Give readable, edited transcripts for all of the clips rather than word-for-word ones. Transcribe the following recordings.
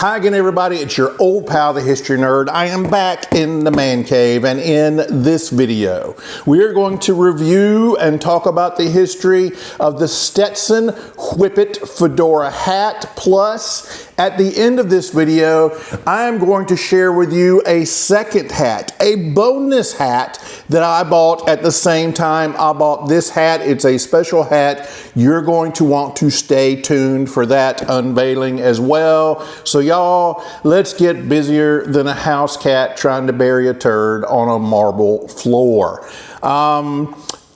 Hi again, everybody. It's your old pal, the History Nerd. I am back in the man cave, and in this video, we are going to review and talk about the history of the Stetson Whippet Fedora hat. Plus, at the end of this video, I am going to share with you a second hat, a bonus hat that I bought at the same time I bought this hat. It's a special hat. You're going to want to stay tuned for that unveiling as well. So y'all, let's get busier than a house cat trying to bury a turd on a marble floor.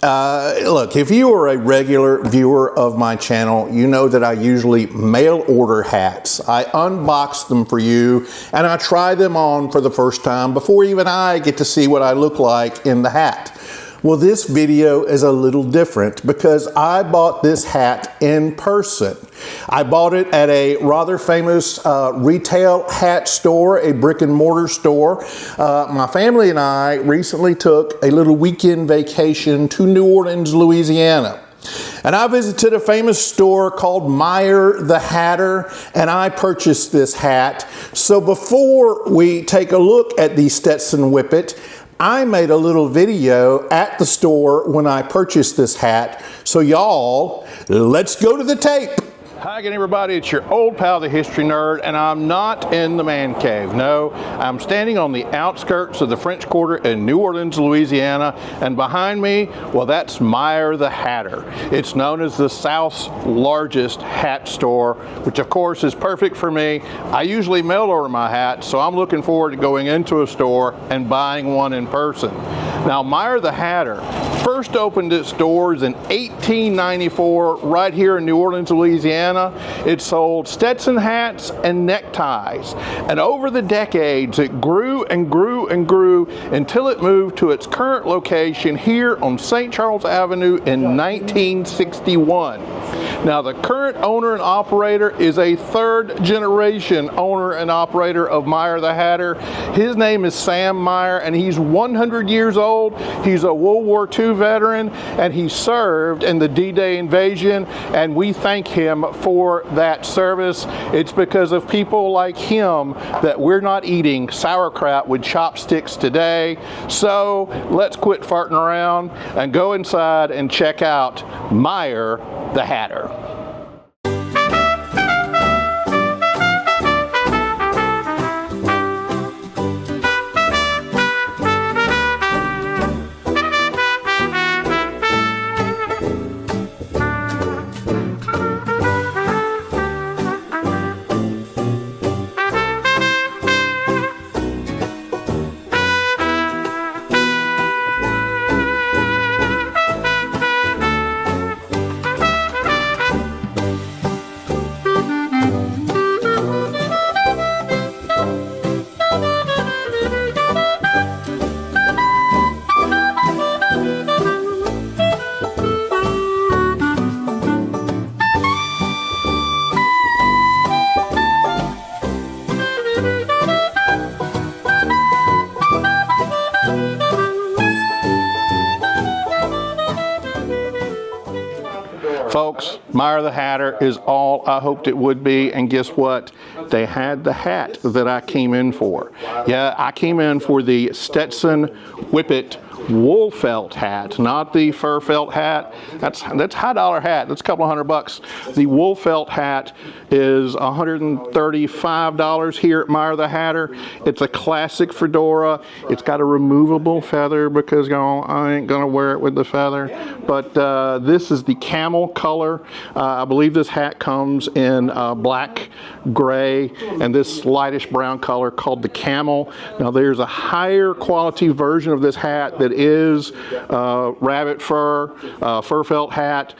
Look, if you are a regular viewer of my channel, you know that I usually mail order hats. I unbox them for you and I try them on for the first time before even I get to see what I look like in the hat. Well, this video is a little different because I bought this hat in person. I bought it at a rather famous retail hat store, a brick and mortar store. My family and I recently took a little weekend vacation to New Orleans, Louisiana. And I visited a famous store called Meyer the Hatter, and I purchased this hat. So before we take a look at the Stetson Whippet, I made a little video at the store when I purchased this hat. So y'all, let's go to the tape. Hi again, everybody. It's your old pal, the History Nerd, and I'm not in the man cave. No, I'm standing on the outskirts of the French Quarter in New Orleans, Louisiana, and behind me, well, that's Meyer the Hatter. It's known as the South's largest hat store, which of course is perfect for me. I usually mail order my hats, so I'm looking forward to going into a store and buying one in person. Now, Meyer the Hatter first opened its doors in 1894 right here in New Orleans, Louisiana. It sold Stetson hats and neckties, and over the decades it grew and grew and grew until it moved to its current location here on St. Charles Avenue in 1961. Now, the current owner and operator is a third generation owner and operator of Meyer the Hatter. His name is Sam Meyer, and he's 100 years old. He's a World War II veteran, and he served in the D-Day invasion, and we thank him for that service. It's because of people like him that we're not eating sauerkraut with chopsticks today. So let's quit farting around and go inside and check out Meyer the Hatter. Folks, Meyer the Hatter is all I hoped it would be, and guess what? They had the hat that I came in for. Yeah, I came in for the Stetson Whippet wool felt hat, not the fur felt hat. That's high dollar hat. That's a couple $100. The wool felt hat is $135 here at Meyer the Hatter. It's a classic fedora. It's got a removable feather because I ain't gonna wear it with the feather. But this is the camel color. I believe this hat comes in black, gray, and this lightish brown color called the camel. Now there's a higher quality version of this hat that is rabbit fur, fur felt hat,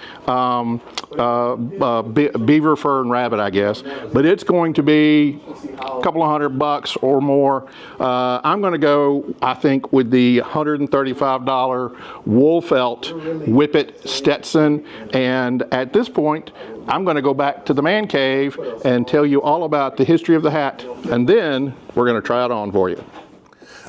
beaver fur and rabbit, I guess. But it's going to be a couple of $100 or more. I'm going to go, I think, with the $135 wool felt Whippet Stetson. And at this point, I'm going to go back to the man cave and tell you all about the history of the hat. And then we're going to try it on for you.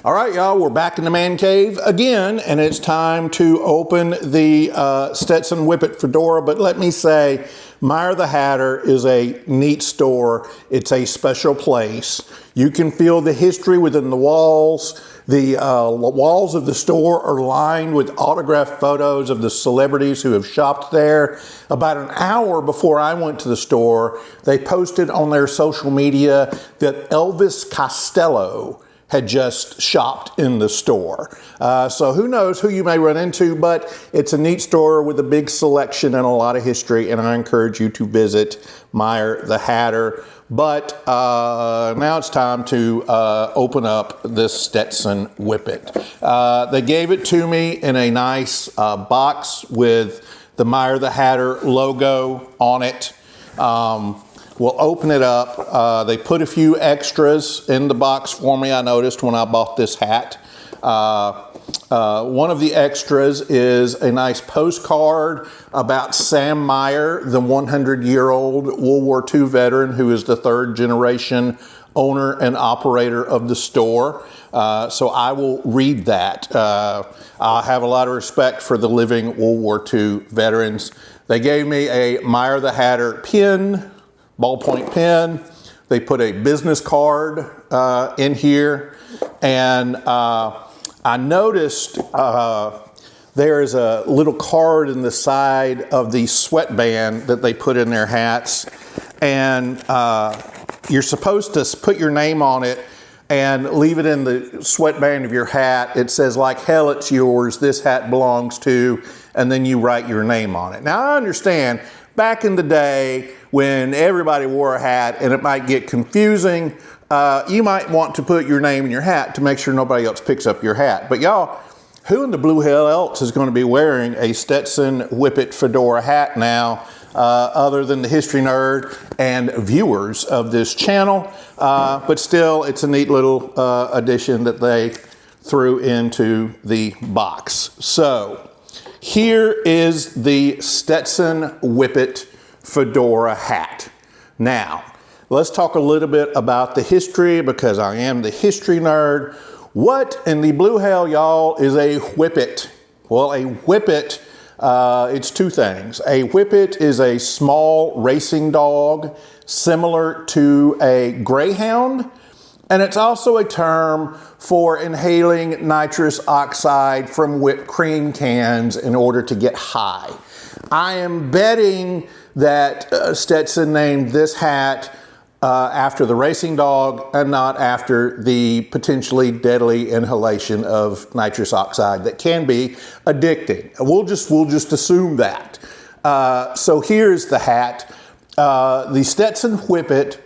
All right, y'all, we're back in the man cave again, and it's time to open the Stetson Whippet Fedora. But let me say, Meyer the Hatter is a neat store. It's a special place. You can feel the history within the walls. The walls of the store are lined with autographed photos of the celebrities who have shopped there. About an hour before I went to the store, they posted on their social media that Elvis Costello had just shopped in the store. So who knows who you may run into, but it's a neat store with a big selection and a lot of history, and I encourage you to visit Meyer the Hatter. But now it's time to open up this Stetson Whippet. They gave it to me in a nice box with the Meyer the Hatter logo on it. We'll open it up. They put a few extras in the box for me, I noticed when I bought this hat. One of the extras is a nice postcard about Sam Meyer, the 100-year-old World War II veteran who is the third generation owner and operator of the store. So I will read that. I have a lot of respect for the living World War II veterans. They gave me a Meyer the Hatter pin, ballpoint pen. They put a business card in here, and I noticed there is a little card in the side of the sweatband that they put in their hats, and you're supposed to put your name on it and leave it in the sweatband of your hat. It says, like hell it's yours, this hat belongs to, and then you write your name on it. Now I understand back in the day when everybody wore a hat and it might get confusing, you might want to put your name in your hat to make sure nobody else picks up your hat. But y'all, who in the blue hell else is going to be wearing a Stetson Whippet Fedora hat now, other than the history nerd and viewers of this channel? But still, it's a neat little addition that they threw into the box. So here is the Stetson Whippet Fedora hat. Now, let's talk a little bit about the history, because I am the history nerd. What in the blue hell, y'all, is a whippet? Well, a whippet, it's two things. A whippet is a small racing dog similar to a greyhound, and it's also a term for inhaling nitrous oxide from whipped cream cans in order to get high. I am betting that Stetson named this hat after the racing dog and not after the potentially deadly inhalation of nitrous oxide that can be addicting. We'll just assume that. So here's the hat. The Stetson Whippet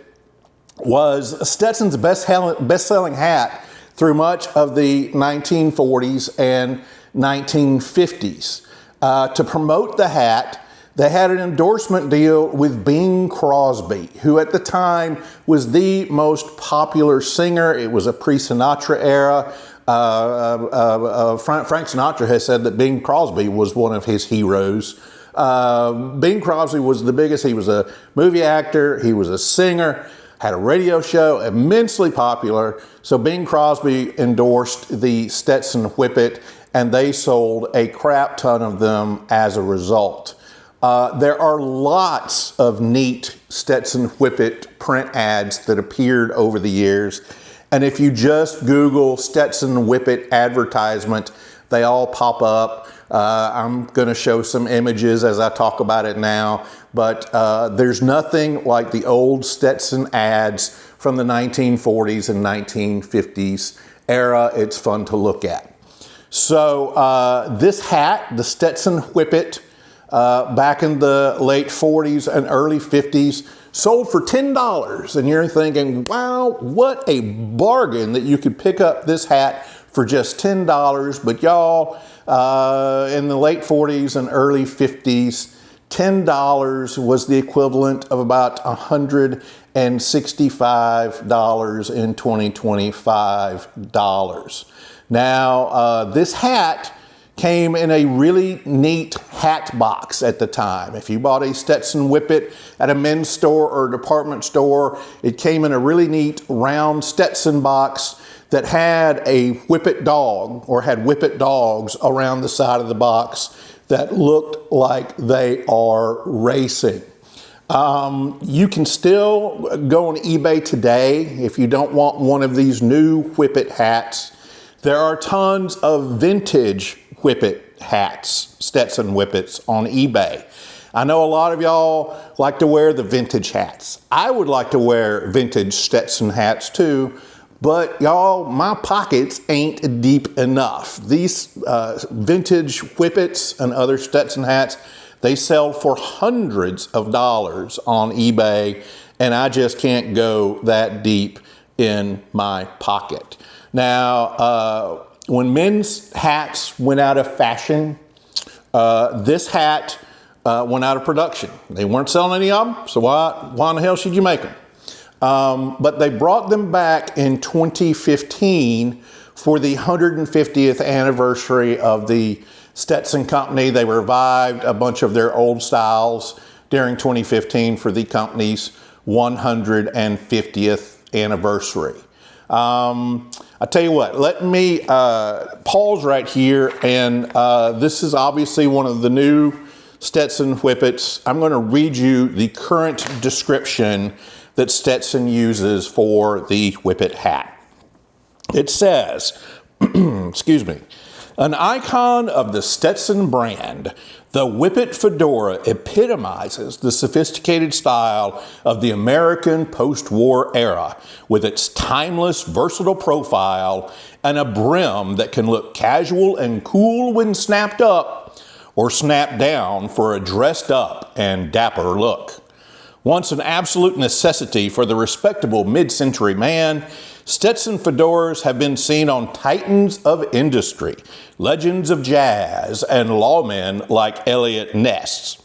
was Stetson's best-selling hat through much of the 1940s and 1950s. To promote the hat, they had an endorsement deal with Bing Crosby, who at the time was the most popular singer. It was a pre-Sinatra era. Frank Sinatra has said that Bing Crosby was one of his heroes. Bing Crosby was the biggest. He was a movie actor. He was a singer, had a radio show, immensely popular. So Bing Crosby endorsed the Stetson Whippet, and they sold a crap ton of them as a result. There are lots of neat Stetson Whippet print ads that appeared over the years. And if you just Google Stetson Whippet advertisement, they all pop up. I'm going to show some images as I talk about it now. But there's nothing like the old Stetson ads from the 1940s and 1950s era. It's fun to look at. So this hat, the Stetson Whippet, back in the late 40s and early 50s, sold for $10. And you're thinking, wow, what a bargain that you could pick up this hat for just $10. But y'all, in the late 40s and early 50s, $10 was the equivalent of about $165 in 2025 dollars. Now, this hat came in a really neat hat box at the time. If you bought a Stetson Whippet at a men's store or a department store, it came in a really neat round Stetson box that had a Whippet dog or had Whippet dogs around the side of the box that looked like they are racing. You can still go on eBay today if you don't want one of these new Whippet hats. There are tons of vintage Whippet hats, Stetson Whippets, on eBay. I know a lot of y'all like to wear the vintage hats. I would like to wear vintage Stetson hats too, but y'all, my pockets ain't deep enough. These vintage Whippets and other Stetson hats, they sell for hundreds of dollars on eBay, and I just can't go that deep in my pocket. Now, when men's hats went out of fashion, this hat went out of production. They weren't selling any of them, so why in the hell should you make them? But they brought them back in 2015 for the 150th anniversary of the Stetson Company. They revived a bunch of their old styles during 2015 for the company's 150th anniversary. I tell you what, let me pause right here, and this is obviously one of the new Stetson Whippets. I'm going to read you the current description that Stetson uses for the Whippet hat. It says, excuse me, an icon of the Stetson brand, the Whippet Fedora epitomizes the sophisticated style of the American post-war era with its timeless, versatile profile and a brim that can look casual and cool when snapped up or snapped down for a dressed up and dapper look. Once an absolute necessity for the respectable mid-century man, Stetson fedoras have been seen on titans of industry, legends of jazz, and lawmen like Elliot Ness.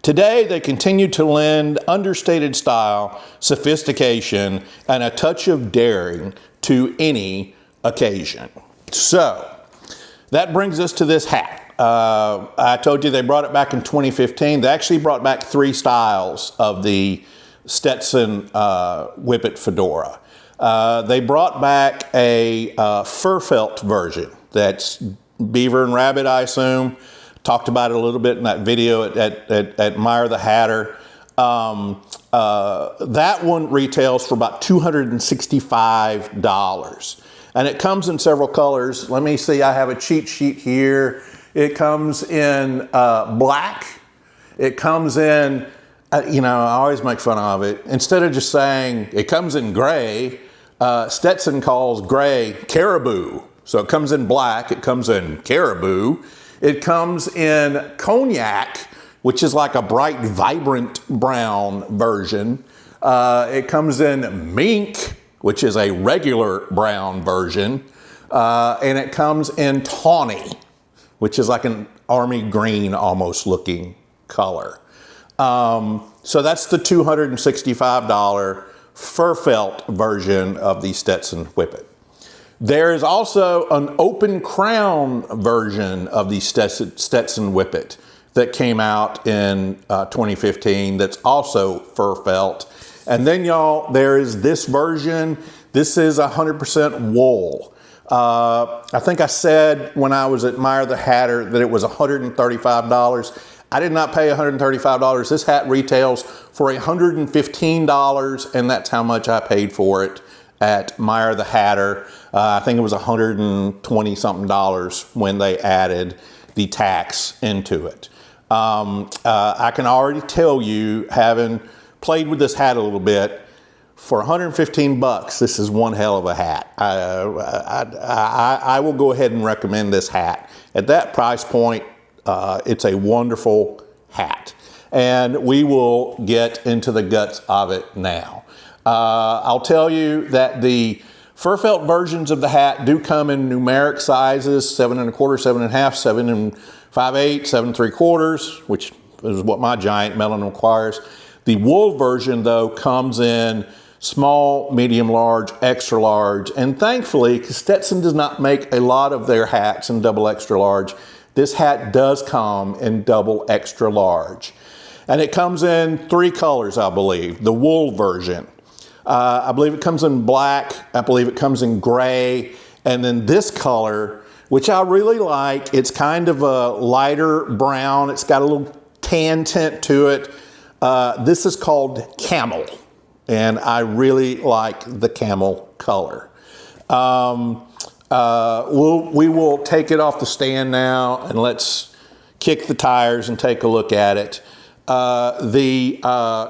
Today, they continue to lend understated style, sophistication, and a touch of daring to any occasion. So, that brings us to this hat. I told you they brought it back in 2015. They actually brought back 3 styles of the Stetson Whippet Fedora. They brought back a fur felt version that's beaver and rabbit, I assume. Talked about it a little bit in that video at Meyer the Hatter. That one retails for about $265. And it comes in several colors. Let me see, I have a cheat sheet here. It comes in black. It comes in, you know, I always make fun of it. Instead of just saying it comes in gray, Stetson calls gray caribou. So it comes in black, it comes in caribou. It comes in cognac, which is like a bright, vibrant brown version. It comes in mink, which is a regular brown version. And it comes in tawny, which is like an army green almost looking color. So that's the $265 fur felt version of the Stetson Whippet. There is also an open crown version of the Stetson Whippet that came out in 2015 that's also fur felt. And then y'all, there is this version. This is 100% wool. I think I said when I was at Meyer the Hatter that it was $135. I did not pay $135. This hat retails for $115, and that's how much I paid for it at Meyer the Hatter. I think it was $120 something when they added the tax into it. I can already tell you, having played with this hat a little bit, for 115 bucks, this is one hell of a hat. I will go ahead and recommend this hat. At that price point, it's a wonderful hat. And we will get into the guts of it now. I'll tell you that the fur felt versions of the hat do come in numeric sizes, 7 1/4, 7 1/2, 7 5/8, 7 3/4, which is what my giant melon requires. The wool version, though, comes in small, medium, large, extra large, and thankfully, because Stetson does not make a lot of their hats in double extra large, this hat does come in double extra large. And it comes in 3 colors, I believe, the wool version. I believe it comes in black. I believe it comes in gray. And then this color, which I really like, it's kind of a lighter brown. It's got a little tan tint to it. This is called camel, and I really like the camel color. We will take it off the stand now, and let's kick the tires and take a look at it. The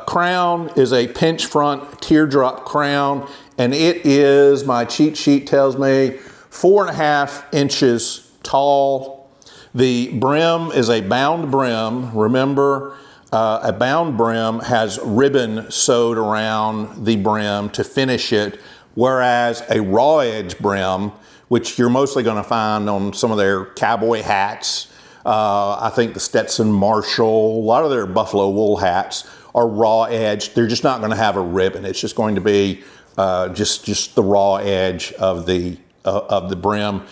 crown is a pinch front teardrop crown, and it is, my cheat sheet tells me, 4.5 inches tall. The brim is a bound brim. Remember, a bound brim has ribbon sewed around the brim to finish it, whereas a raw edge brim, which you're mostly going to find on some of their cowboy hats, I think the Stetson Marshall, a lot of their buffalo wool hats are raw edge. They're just not going to have a ribbon. It's just going to be just the raw edge of the brim.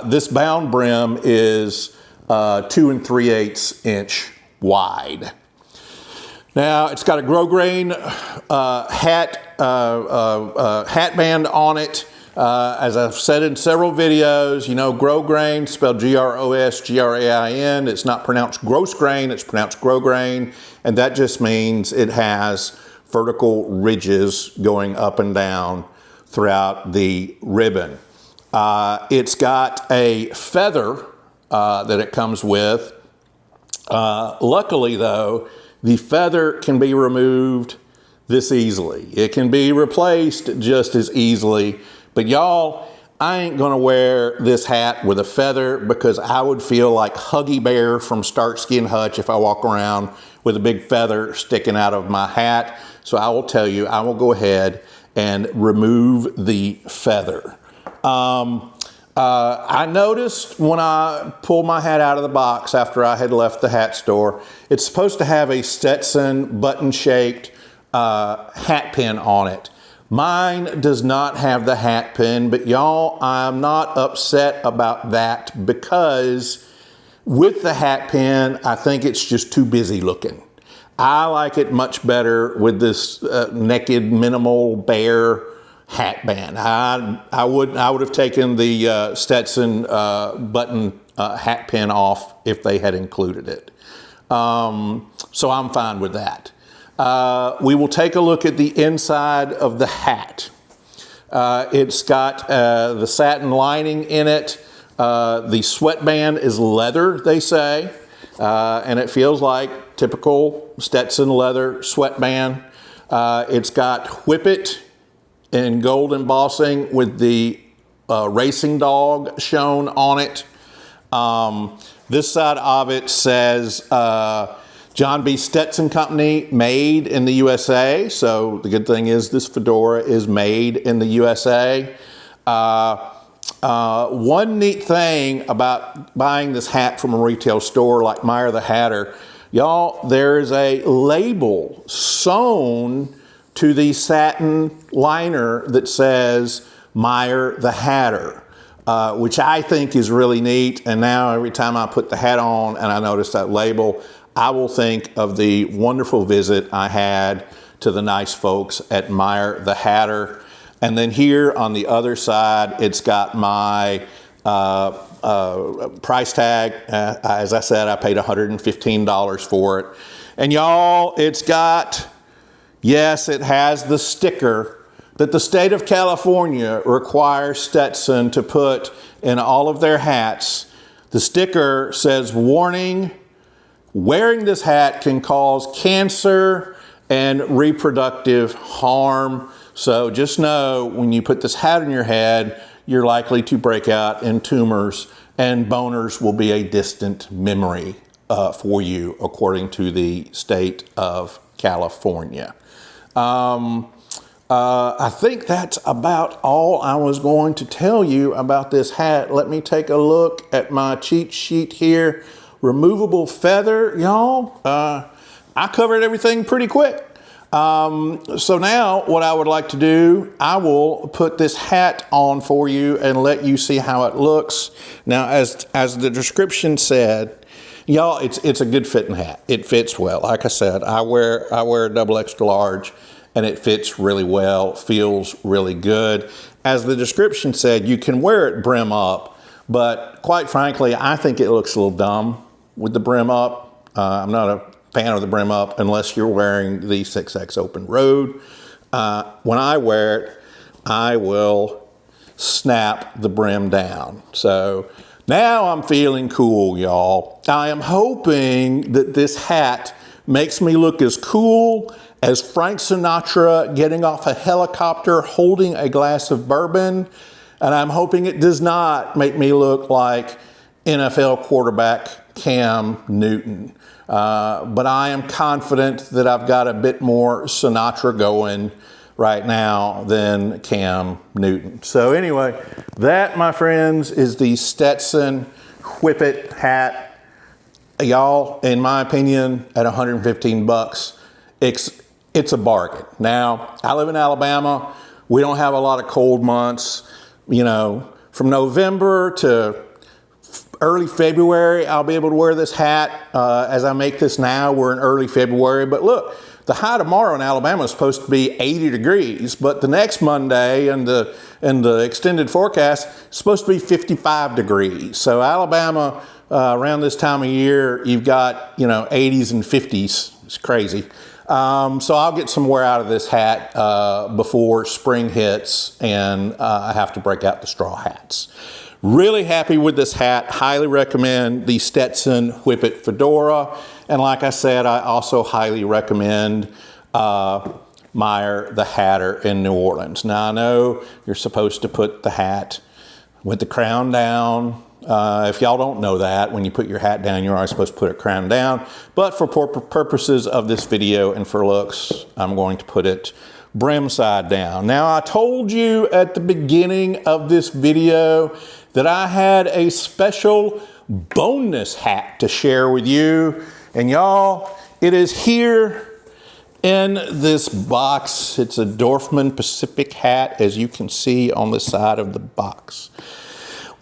This bound brim is 2 3/8 inch wide. Now it's got a grosgrain hat band on it. As I've said in several videos, you know, grosgrain, spelled Grosgrain. It's not pronounced gross grain, it's pronounced grosgrain, and that just means it has vertical ridges going up and down throughout the ribbon. It's got a feather that it comes with. Luckily, though, the feather can be removed this easily. It can be replaced just as easily. But y'all, I ain't gonna wear this hat with a feather because I would feel like Huggy Bear from Starsky and Hutch if I walk around with a big feather sticking out of my hat. So I will tell you, I will go ahead and remove the feather. I noticed when I pulled my hat out of the box after I had left the hat store, it's supposed to have a Stetson button-shaped hat pin on it. Mine does not have the hat pin, but y'all, I'm not upset about that because with the hat pin, I think it's just too busy looking. I like it much better with this naked, minimal, bare hat band. I would have taken the Stetson button hat pin off if they had included it. So I'm fine with that. We will take a look at the inside of the hat. It's got the satin lining in it. The sweatband is leather, they say, and it feels like typical Stetson leather sweatband. It's got Whippet in gold embossing with the racing dog shown on it. This side of it says John B. Stetson Company, made in the USA. So the good thing is this fedora is made in the USA. One neat thing about buying this hat from a retail store like Meyer the Hatter, y'all, there is a label sewn to the satin liner that says Meyer the Hatter, which I think is really neat. And now every time I put the hat on and I notice that label, I will think of the wonderful visit I had to the nice folks at Meyer the Hatter. And then here on the other side, it's got my price tag. As I said, I paid $115 for it. And y'all, it's got, yes, it has the sticker that the state of California requires Stetson to put in all of their hats. The sticker says, warning, wearing this hat can cause cancer and reproductive harm. So just know when you put this hat on your head, you're likely to break out in tumors, and boners will be a distant memory for you, according to the state of California. I think that's about all I was going to tell you about this hat. Let me take a look at my cheat sheet here. Removable feather, y'all. I covered everything pretty quick. So now what I would like to do, I will put this hat on for you and let you see how it looks. Now, as the description said, y'all, it's a good fitting hat. It fits well. Like I said, I wear a double extra large, and it fits really well, feels really good. As the description said, you can wear it brim up, but quite frankly, I think it looks a little dumb with the brim up. I'm not a fan of the brim up unless you're wearing the 6X Open Road. When I wear it, I will snap the brim down. So now I'm feeling cool, y'all. I am hoping that this hat makes me look as cool as Frank Sinatra getting off a helicopter holding a glass of bourbon. And I'm hoping it does not make me look like NFL quarterback Cam Newton. But I am confident that I've got a bit more Sinatra going right now than Cam Newton. So anyway, that, my friends, is the Stetson Whippet hat. Y'all, in my opinion, at 115 bucks, it's a bargain. Now, I live in Alabama. We don't have a lot of cold months. You know, from November to early February, I'll be able to wear this hat. As I make this now, we're in early February. But look, the high tomorrow in Alabama is supposed to be 80 degrees, but the next Monday in the extended forecast is supposed to be 55 degrees. So Alabama, around this time of year, you've got, 80s and 50s. It's crazy. So I'll get some wear out of this hat before spring hits, and I have to break out the straw hats. Really happy with this hat. Highly recommend the Stetson Whippet Fedora. And like I said, I also highly recommend Meyer the Hatter in New Orleans. Now I know you're supposed to put the hat with the crown down. If y'all don't know that, when you put your hat down, you're always supposed to put it crown down. But for purposes of this video and for looks, I'm going to put it brim side down. Now, I told you at the beginning of this video that I had a special bonus hat to share with you. And y'all, it is here in this box. It's a Dorfman Pacific hat, as you can see on the side of the box.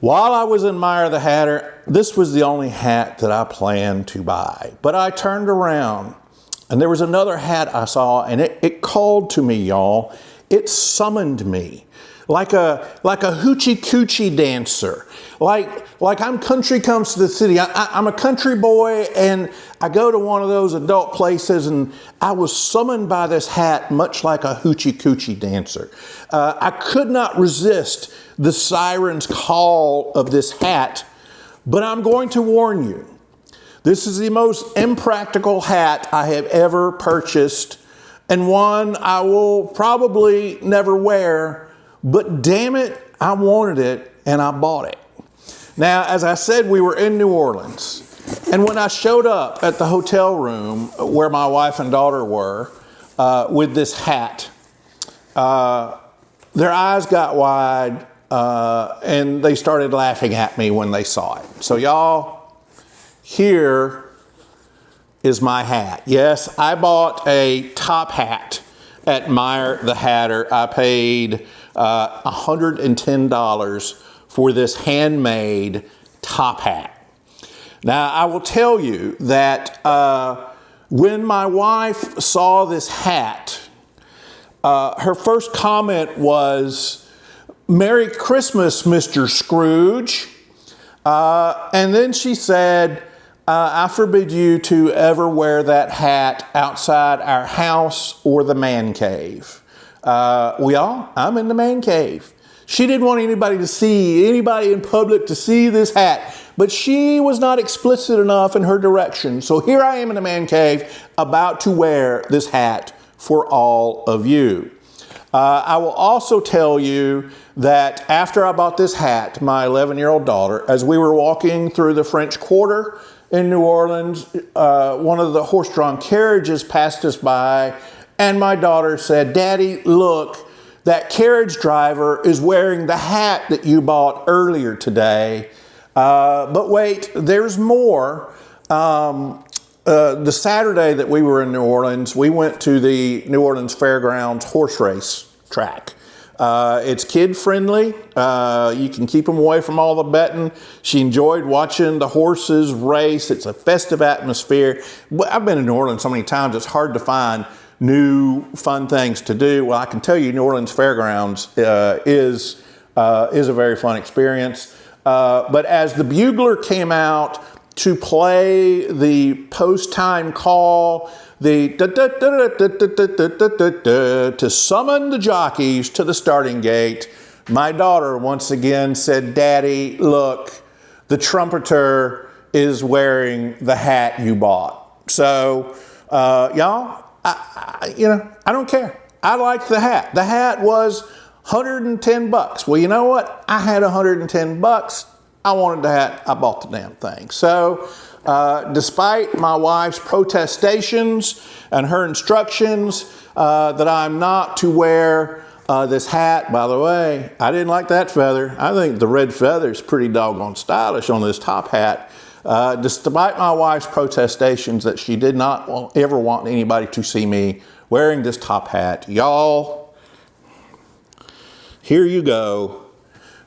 While I was in Meyer the Hatter, this was the only hat that I planned to buy. But I turned around and there was another hat I saw, and it called to me, y'all. It summoned me like a hoochie coochie dancer. Like I'm country comes to the city. I'm a country boy, and I go to one of those adult places, and I was summoned by this hat much like a hoochie coochie dancer. I could not resist the siren's call of this hat, but I'm going to warn you. This is the most impractical hat I have ever purchased, and one I will probably never wear, but damn it, I wanted it and I bought it. Now, as I said, we were in New Orleans, and when I showed up at the hotel room where my wife and daughter were with this hat, their eyes got wide and they started laughing at me when they saw it. So y'all, here is my hat. Yes, I bought a top hat at Meyer the Hatter. I paid $110 for this handmade top hat. Now, I will tell you that when my wife saw this hat, her first comment was, "Merry Christmas, Mr. Scrooge." And then she said, "I forbid you to ever wear that hat outside our house or the man cave." I'm in the man cave. She didn't want anybody in public to see this hat, but she was not explicit enough in her direction. So here I am in the man cave about to wear this hat for all of you. I will also tell you that after I bought this hat, my 11-year-old daughter, as we were walking through the French Quarter in New Orleans, one of the horse-drawn carriages passed us by, and my daughter said, "Daddy, look, that carriage driver is wearing the hat that you bought earlier today." But wait, there's more. The Saturday that we were in New Orleans, we went to the New Orleans Fairgrounds horse race track. It's kid-friendly. You can keep them away from all the betting. She enjoyed watching the horses race. It's a festive atmosphere. I've been in New Orleans so many times, it's hard to find new fun things to do. Well, I can tell you New Orleans Fairgrounds is a very fun experience. But as the bugler came out to play the post-time call, to summon the jockeys to the starting gate, my daughter once again said, "Daddy, look, the trumpeter is wearing the hat you bought." So, y'all, I don't care. I liked the hat. The hat was $110. Well, you know what? I had $110. I wanted the hat. I bought the damn thing. So, despite my wife's protestations and her instructions that I'm not to wear this hat, by the way, I didn't like that feather. I think the red feather is pretty doggone stylish on this top hat. Despite my wife's protestations that she did not ever want anybody to see me wearing this top hat, y'all, here you go.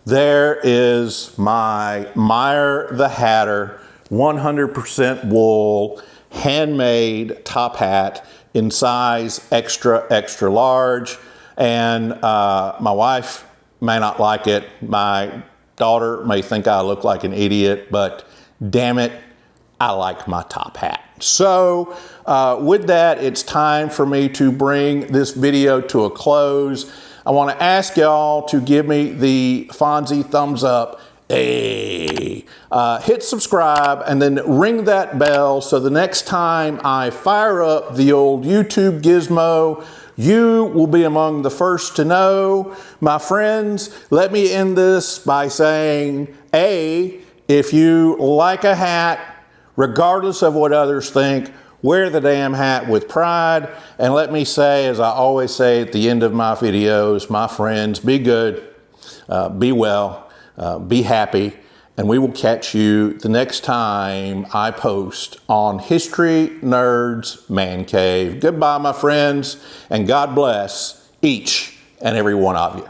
There is my Meyer the Hatter 100% wool handmade top hat in size extra, extra large. And my wife may not like it. My daughter may think I look like an idiot, but damn it, I like my top hat. So with that, it's time for me to bring this video to a close. I want to ask y'all to give me the Fonzie thumbs up. Hey, hit subscribe and then ring that bell so the next time I fire up the old YouTube gizmo, you will be among the first to know. My friends, let me end this by saying, A, if you like a hat, regardless of what others think, wear the damn hat with pride. And let me say, as I always say at the end of my videos, my friends, be good, be well, be happy, and we will catch you the next time I post on History Nerds Man Cave. Goodbye, my friends, and God bless each and every one of you.